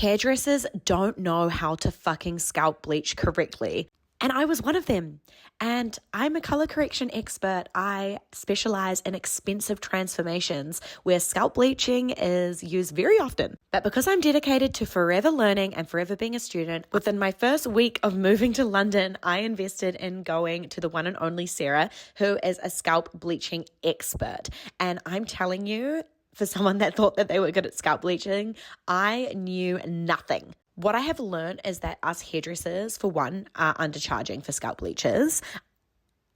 Hairdressers don't know how to fucking scalp bleach correctly. And I was one of them. And I'm a color correction expert. I specialize in expensive transformations where scalp bleaching is used very often. But because I'm dedicated to forever learning and forever being a student, within my first week of moving to London, I invested in going to the one and only Sarah, who is a scalp bleaching expert. And I'm telling you, for someone that thought that they were good at scalp bleaching, I knew nothing. What I have learned is that us hairdressers, for one, are undercharging for scalp bleaches.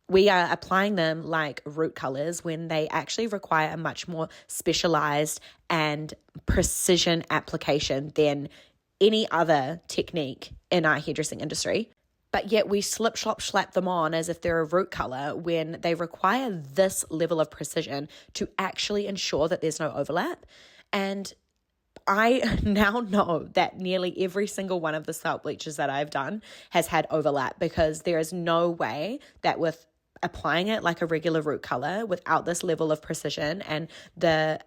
We are applying them like root colors when they actually require a much more specialized and precision application than any other technique in our hairdressing industry. But yet we slap them on as if they're a root color when they require this level of precision to actually ensure that there's no overlap. And I now know that nearly every single one of the scalp bleaches that I've done has had overlap, because there is no way that with applying it like a regular root color without this level of precision and the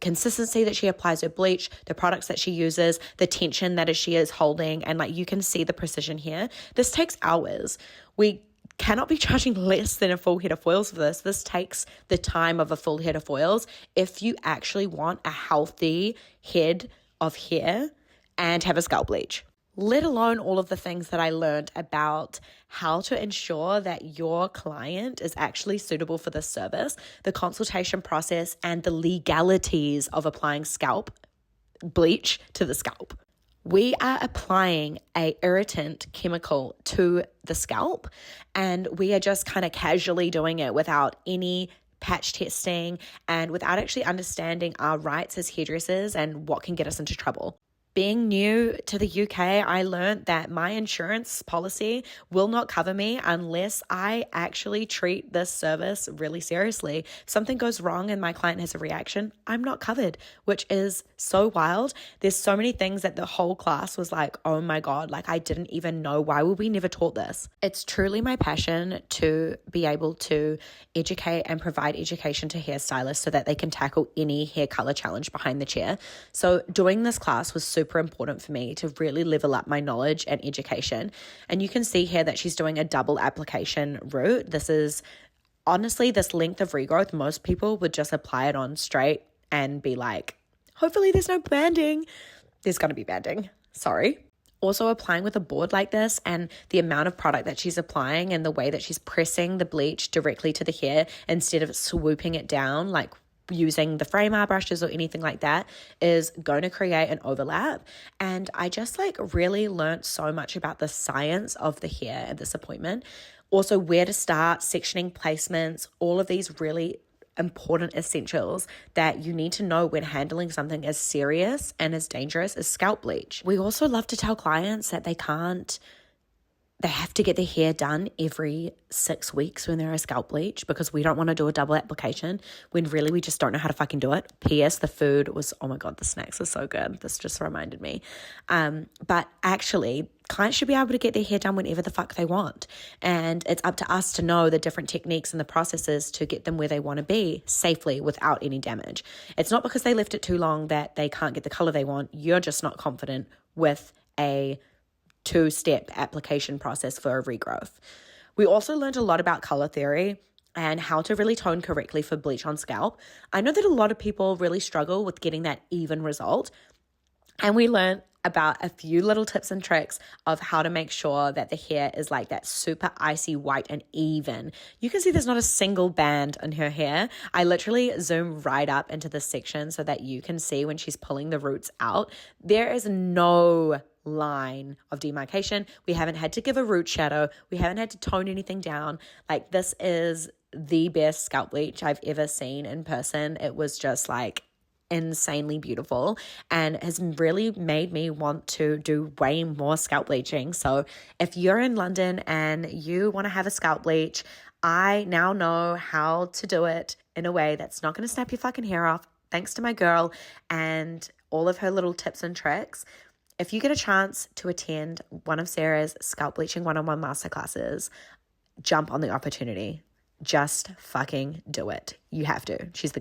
consistency that she applies her bleach, the products that she uses, the tension that she is holding, and like you can see the precision here. This takes hours. We cannot be charging less than a full head of foils for this. This takes the time of a full head of foils if you actually want a healthy head of hair and have a scalp bleach. Let alone all of the things that I learned about how to ensure that your client is actually suitable for this service, the consultation process, and the legalities of applying scalp bleach to the scalp. We are applying an irritant chemical to the scalp, and we are just kind of casually doing it without any patch testing and without actually understanding our rights as hairdressers and what can get us into trouble. Being new to the UK, I learned that my insurance policy will not cover me unless I actually treat this service really seriously. If something goes wrong and my client has a reaction, I'm not covered, which is so wild. There's so many things that the whole class was like, oh my God, like I didn't even know. Why were we never taught this? It's truly my passion to be able to educate and provide education to hairstylists so that they can tackle any hair color challenge behind the chair. So doing this class was super important for me to really level up my knowledge and education. And you can see here that she's doing a double application route. This is honestly this length of regrowth. Most people would just apply it on straight and be like, hopefully there's no banding. There's going to be banding. Sorry. Also applying with a board like this and the amount of product that she's applying and the way that she's pressing the bleach directly to the hair instead of swooping it down like using the frame R brushes or anything like that is going to create an overlap. And I just like really learned so much about the science of the hair at this appointment. Also where to start, sectioning placements, all of these really important essentials that you need to know when handling something as serious and as dangerous as scalp bleach. We also love to tell clients that they have to get their hair done every 6 weeks when they're a scalp bleach because we don't want to do a double application when really we just don't know how to fucking do it. P.S. The food was, oh my God, the snacks are so good. This just reminded me. But actually, clients should be able to get their hair done whenever the fuck they want. And it's up to us to know the different techniques and the processes to get them where they want to be safely without any damage. It's not because they left it too long that they can't get the color they want. You're just not confident with a two-step application process for a regrowth. We also learned a lot about color theory and how to really tone correctly for bleach on scalp. I know that a lot of people really struggle with getting that even result. And we learned about a few little tips and tricks of how to make sure that the hair is like that super icy white and even. You can see there's not a single band in her hair. I literally zoom right up into this section so that you can see when she's pulling the roots out. There is no line of demarcation. We haven't had to give a root shadow. We haven't had to tone anything down. Like this is the best scalp bleach I've ever seen in person. It was just like insanely beautiful and has really made me want to do way more scalp bleaching. So if you're in London and you want to have a scalp bleach, I now know how to do it in a way that's not going to snap your fucking hair off, thanks to my girl and all of her little tips and tricks. If you get a chance to attend one of Sarah's scalp bleaching one-on-one masterclasses, jump on the opportunity. Just fucking do it. You have to. She's the goat.